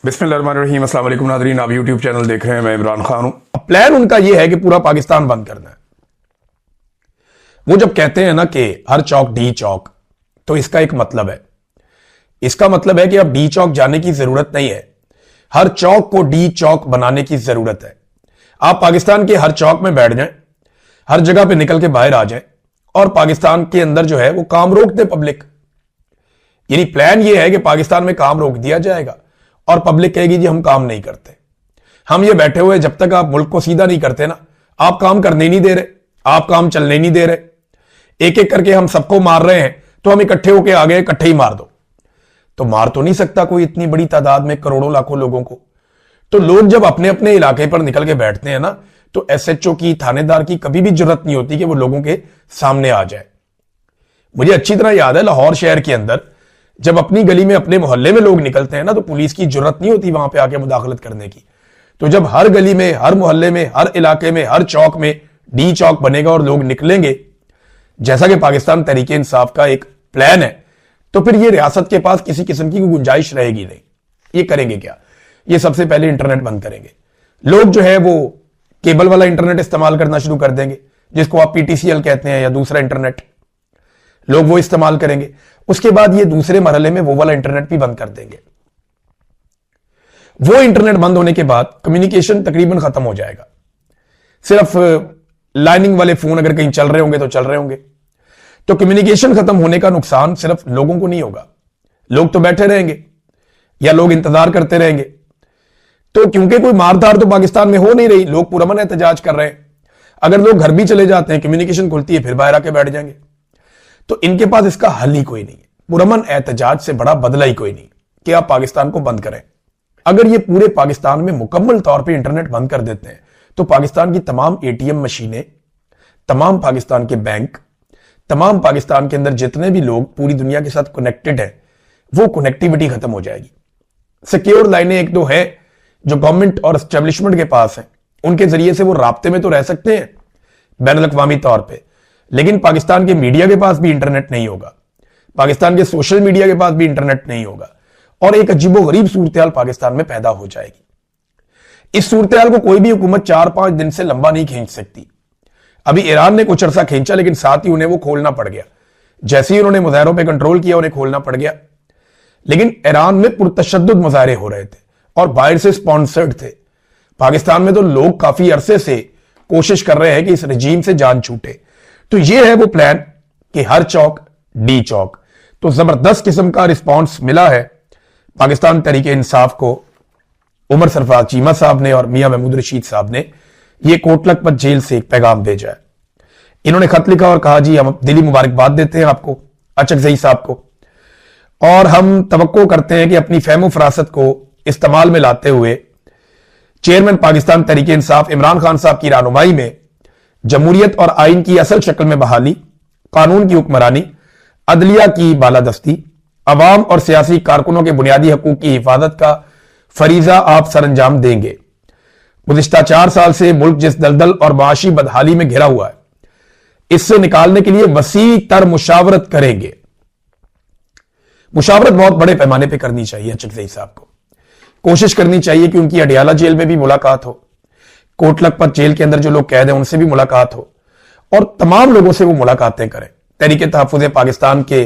बिस्मिल्लाहिर्रहमानिर्रहीम। अस्सलाम वालेकुम नाज़रीन, आप यूट्यूब चैनल देख रहे हैं, मैं इमरान खान हूं। प्लान उनका यह है कि पूरा पाकिस्तान बंद करना है। वो जब कहते हैं ना कि हर चौक डी चौक, तो इसका एक मतलब है। इसका मतलब है कि अब डी चौक जाने की जरूरत नहीं है, हर चौक को डी चौक बनाने की जरूरत है। आप पाकिस्तान के हर चौक में बैठ जाएं, हर जगह पे निकल के बाहर आ जाएं और पाकिस्तान के अंदर जो है वो काम रोक दे पब्लिक। यानी प्लान ये है कि पाकिस्तान में काम रोक दिया जाएगा और पब्लिक कहेगी जी हम काम नहीं करते, हम ये बैठे हुए, जब तक आप मुल्क को सीधा नहीं करते ना, आप काम करने नहीं दे रहे, आप काम चलने नहीं दे रहे, एक एक करके हम सबको मार रहे हैं, तो हम इकट्ठे होके आ गए, इकट्ठे ही मार दो। तो मार तो नहीं सकता कोई इतनी बड़ी तादाद में, करोड़ों लाखों लोगों को। तो लोग जब अपने अपने इलाके पर निकल के बैठते हैं ना, तो एसएचओ की, थानेदार की कभी भी जरूरत नहीं होती कि वो लोगों के सामने आ जाए। मुझे अच्छी तरह याद है, लाहौर शहर के अंदर जब अपनी गली में, अपने मोहल्ले में लोग निकलते हैं ना, तो पुलिस की जरूरत नहीं होती वहां पे आके मुदाखलत करने की। तो जब हर गली में, हर मोहल्ले में, हर इलाके में, हर चौक में डी चौक बनेगा और लोग निकलेंगे, जैसा कि पाकिस्तान तहरीके इंसाफ का एक प्लान है, तो फिर ये रियासत के पास किसी किस्म की गुंजाइश रहेगी नहीं। ये करेंगे क्या? ये सबसे पहले इंटरनेट बंद करेंगे। लोग जो है वो केबल वाला इंटरनेट इस्तेमाल करना शुरू कर देंगे, जिसको आप पीटीसीएल कहते हैं, या दूसरा इंटरनेट, लोग वो इस्तेमाल करेंगे। उसके बाद ये दूसरे मरहले में वो वाला इंटरनेट भी बंद कर देंगे। वो इंटरनेट बंद होने के बाद कम्युनिकेशन तकरीबन खत्म हो जाएगा। सिर्फ लाइनिंग वाले फोन अगर कहीं चल रहे होंगे तो चल रहे होंगे। तो कम्युनिकेशन खत्म होने का नुकसान सिर्फ लोगों को नहीं होगा, लोग तो बैठे रहेंगे या लोग इंतजार करते रहेंगे। तो क्योंकि कोई मारधार तो पाकिस्तान में हो नहीं रही, लोग पुरअमन एहतजाज कर रहे हैं। अगर लोग घर भी चले जाते हैं, कम्युनिकेशन खुलती है, फिर बाहर आके बैठ जाएंगे। तो इनके पास इसका हल ही कोई नहीं है। पुरअमन एहतजाज से बड़ा बदला ही कोई नहीं कि आप पाकिस्तान को बंद करें। अगर ये पूरे पाकिस्तान में मुकम्मल तौर पे इंटरनेट बंद कर देते हैं, तो पाकिस्तान की तमाम एटीएम मशीनें, तमाम पाकिस्तान के बैंक, तमाम पाकिस्तान के अंदर जितने भी लोग पूरी दुनिया के साथ कनेक्टेड है, वो कनेक्टिविटी खत्म हो जाएगी। सिक्योर लाइनें एक दो है जो गवर्नमेंट और एस्टेब्लिशमेंट के पास है, उनके जरिए से वो राब्ते में तो रह सकते हैं बैनुल अक़वामी तौर पर, लेकिन पाकिस्तान के मीडिया के पास भी इंटरनेट नहीं होगा, पाकिस्तान के सोशल मीडिया के पास भी इंटरनेट नहीं होगा, और एक अजीबोगरीब सूरत-ए-हाल पाकिस्तान में पैदा हो जाएगी। इस सूरत-ए-हाल को कोई भी हुकूमत 4-5 दिन से लंबा नहीं खींच सकती। अभी ईरान ने कुछ अरसा खींचा, लेकिन साथ ही उन्हें वो खोलना पड़ गया। जैसे ही उन्होंने मुजाहरों पर कंट्रोल किया, उन्हें खोलना पड़ गया। लेकिन ईरान में पुरतशद्दुद मुजाहरे हो रहे थे और बाहर से स्पॉन्सर्ड थे। पाकिस्तान में तो लोग काफी अरसे से कोशिश कर रहे हैं कि इस रजीम से जान छूटे। तो ये है वो प्लान कि हर चौक डी चौक। तो जबरदस्त किस्म का रिस्पांस मिला है पाकिस्तान तहरीके इंसाफ को। उमर सरफराज चीमा साहब ने और मियां महमूद रशीद साहब ने ये कोट लखपत जेल से एक पैगाम भेजा है। इन्होंने खत लिखा और कहा, जी हम दिली मुबारकबाद देते हैं आपको, अचकजई साहब को, और हम तवक्को करते हैं कि अपनी फहम फरासत को इस्तेमाल में लाते हुए चेयरमैन पाकिस्तान तहरीके इंसाफ इमरान खान साहब की रहनुमाई में जमहूरियत और आइन की असल शक्ल में बहाली, कानून की हुक्मरानी, अदलिया की बालादस्ती, अवाम और सियासी कारकुनों के बुनियादी हकूक की हिफाजत का फरीजा आप सरअंजाम देंगे। गुज़िश्ता 4 साल से मुल्क जिस दलदल और माशी बदहाली में घिरा हुआ है, इससे निकालने के लिए वसी तर मुशावरत करेंगे। मुशावरत बहुत बड़े पैमाने पर करनी चाहिए। अचकजई साहब को कोशिश करनी चाहिए कि उनकी अडियाला जेल में भी मुलाकात हो, कोट लखपत जेल के अंदर जो लोग कैद हैं उनसे भी मुलाकात हो, और तमाम लोगों से वो मुलाकातें करें। तहरीके तहफ़्फ़ुज़ पाकिस्तान के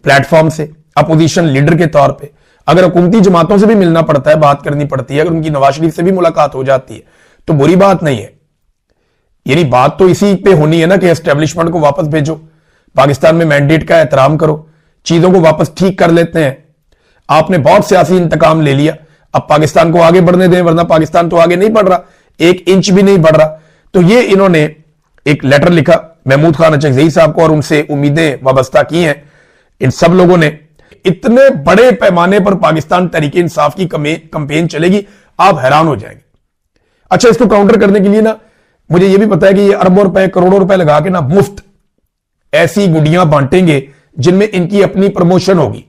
प्लेटफॉर्म से अपोजिशन लीडर के तौर पे, अगर हुकूमती जमातों से भी मिलना पड़ता है, बात करनी पड़ती है, अगर उनकी नवाज शरीफ से भी मुलाकात हो जाती है तो बुरी बात नहीं है। यानी बात तो इसी पे होनी है ना कि एस्टेब्लिशमेंट को वापस भेजो, पाकिस्तान में मैंडेट का एहतराम करो, चीजों को वापस ठीक कर लेते हैं। आपने बहुत सियासी इंतकाम ले लिया, अब पाकिस्तान को आगे बढ़ने दें, वरना पाकिस्तान तो आगे नहीं बढ़ रहा, 1 इंच भी नहीं बढ़ रहा। तो ये इन्होंने एक लेटर लिखा महमूद खान अचकजई साहब को और उनसे उम्मीदें वाबस्ता की हैं। इन सब लोगों ने, इतने बड़े पैमाने पर पाकिस्तान तहरीके इंसाफ की कंपेन चलेगी, आप हैरान हो जाएंगे। अच्छा, इसको काउंटर करने के लिए ना, मुझे यह भी पता है कि ये अरबों रुपए, करोड़ों रुपए लगा के ना मुफ्त ऐसी गुडियां बांटेंगे जिनमें इनकी अपनी प्रमोशन होगी।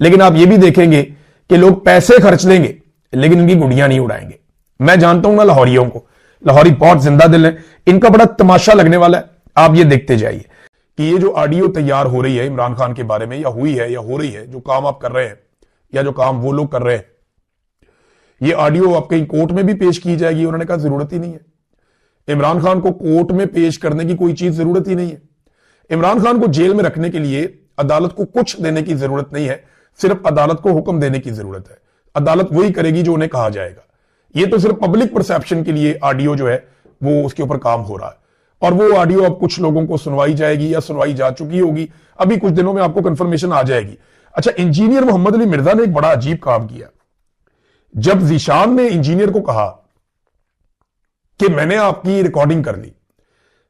लेकिन आप ये भी देखेंगे कि लोग पैसे खर्च लेंगे लेकिन इनकी गुडियां नहीं उड़ाएंगे। मैं जानता हूं ना लाहौरियों को, लाहौरी बहुत जिंदा दिल है, इनका बड़ा तमाशा लगने वाला है। आप ये देखते जाइए कि ये जो ऑडियो तैयार हो रही है इमरान खान के बारे में, या हुई है या हो रही है, जो काम आप कर रहे हैं या जो काम वो लोग कर रहे हैं, ये ऑडियो आप कहीं कोर्ट में भी पेश की जाएगी, उन्होंने कहा जरूरत ही नहीं है। इमरान खान को कोर्ट में पेश करने की कोई चीज जरूरत ही नहीं है। इमरान खान को जेल में रखने के लिए अदालत को कुछ देने की जरूरत नहीं है, सिर्फ अदालत को हुक्म देने की जरूरत है। अदालत वही करेगी जो उन्हें कहा जाएगा। ये तो सिर्फ पब्लिक परसेप्शन के लिए ऑडियो जो है वो उसके ऊपर काम हो रहा है, और वो ऑडियो अब कुछ लोगों को सुनवाई जाएगी या सुनवाई जा चुकी होगी, अभी कुछ दिनों में आपको कंफर्मेशन आ जाएगी। अच्छा, इंजीनियर मोहम्मद अली मिर्जा ने एक बड़ा अजीब काम किया। जब जीशान ने इंजीनियर को कहा कि मैंने आपकी रिकॉर्डिंग कर ली,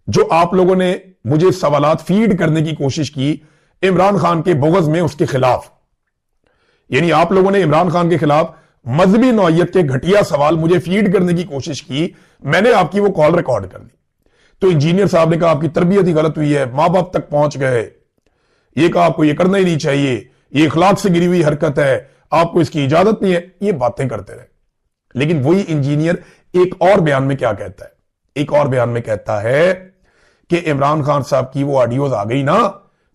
जो आप लोगों ने मुझे सवालात फीड करने की कोशिश की इमरान खान के बुग़्ज़ में उसके खिलाफ, यानी आप लोगों ने इमरान खान के खिलाफ मजहबी नौइयत के घटिया सवाल मुझे फीड करने की कोशिश की, मैंने आपकी वो कॉल रिकॉर्ड कर ली। तो इंजीनियर साहब ने कहा आपकी तरबियत ही गलत हुई है, मां बाप तक पहुंच गए, ये कहा आपको ये करना ही नहीं चाहिए, ये इखलाक से गिरी हुई हरकत है, आपको इसकी इजाजत नहीं है, ये बातें करते रहे। लेकिन वही इंजीनियर एक और बयान में क्या कहता है, एक और बयान में कहता है कि इमरान खान साहब की वो ऑडियोज आ गई ना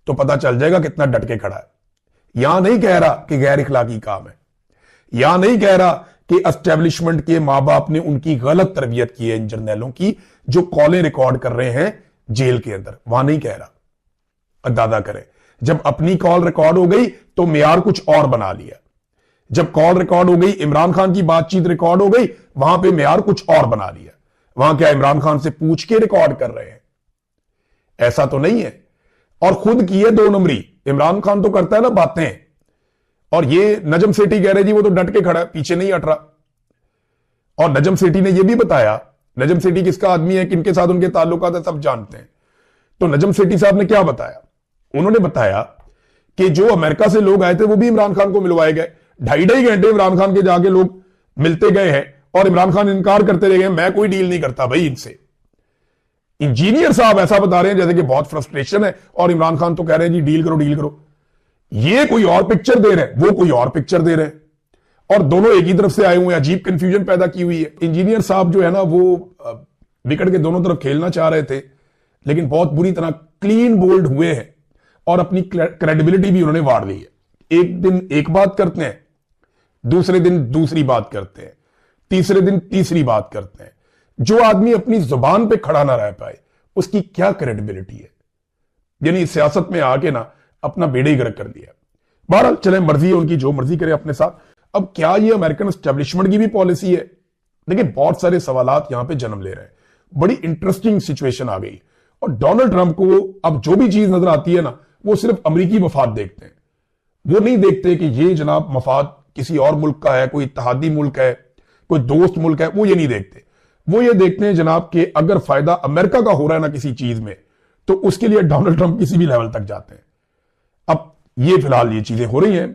तो पता चल जाएगा कितना डट के खड़ा है। यहां नहीं कह रहा कि गैर इखलाकी काम है, यहां नहीं कह रहा कि एस्टेब्लिशमेंट के मां बाप ने उनकी गलत तरबियत की है इन जर्नैलों की जो कॉलें रिकॉर्ड कर रहे हैं जेल के अंदर, वहां नहीं कह रहा। अंदाजा करें, जब अपनी कॉल रिकॉर्ड हो गई तो मेयार कुछ और बना लिया। जब कॉल रिकॉर्ड हो गई, इमरान खान की बातचीत रिकॉर्ड हो गई, वहां पे मेयार कुछ और बना लिया। वहां क्या इमरान खान से पूछ के रिकॉर्ड कर रहे हैं? ऐसा तो नहीं है। और खुद की है 2 नंबरी। इमरान खान तो करता है ना बातें, और ये नजम सेठी कह रहे जी वो तो डट के खड़ा है, पीछे नहीं हट रहा। और नजम सेठी ने यह भी बताया, नजम सेठी किसका आदमी है, किनके साथ उनके ताल्लुकात है, सब जानते हैं। तो नजम सेठी साहब ने क्या बताया? उन्होंने बताया कि जो अमेरिका से लोग आए थे वो भी इमरान खान को मिलवाए गए। 2.5 घंटे इमरान खान के जाके लोग मिलते गए हैं और इमरान खान इनकार करते रह गए, मैं कोई डील नहीं करता भाई इनसे। इंजीनियर साहब ऐसा बता रहे हैं जैसे कि बहुत फ्रस्ट्रेशन है, और इमरान खान तो कह रहे हैं जी डील करो डील करो। ये कोई और पिक्चर दे रहे हैं, वो कोई और पिक्चर दे रहे हैं, और दोनों एक ही तरफ से आए हुए हैं। अजीब कंफ्यूजन पैदा की हुई है। इंजीनियर साहब जो है ना वो विकेट के दोनों तरफ खेलना चाह रहे थे, लेकिन बहुत बुरी तरह क्लीन बोल्ड हुए हैं और अपनी क्रेडिबिलिटी भी उन्होंने वार ली है। एक दिन एक बात करते हैं, दूसरे दिन दूसरी बात करते हैं, तीसरे दिन तीसरी बात करते हैं। जो आदमी अपनी जुबान पे खड़ा ना रह पाए उसकी क्या क्रेडिबिलिटी है? यानी सियासत में आके ना अपना बेड़े ही गर्क कर दिया। बहरहाल चले, मर्जी है उनकी, जो मर्जी करे अपने साथ। अब क्या ये अमेरिकन एस्टेब्लिशमेंट की भी पॉलिसी है? देखिए बहुत सारे सवालात यहां पे जन्म ले रहे हैं। बड़ी इंटरेस्टिंग सिचुएशन आ गई, और डोनाल्ड ट्रंप को अब जो भी चीज नजर आती है ना वो सिर्फ अमेरिकी मफाद देखते हैं। वो नहीं देखते कि ये जनाब मफाद किसी और मुल्क का है, कोई इत्तेहादी मुल्क है, कोई दोस्त मुल्क है, वो ये नहीं देखते। वो ये देखते हैं जनाब कि अगर फायदा अमेरिका का हो रहा है ना किसी चीज में, तो उसके लिए डोनाल्ड ट्रंप किसी भी लेवल तक जाते हैं। अब ये फिलहाल ये चीजें हो रही हैं।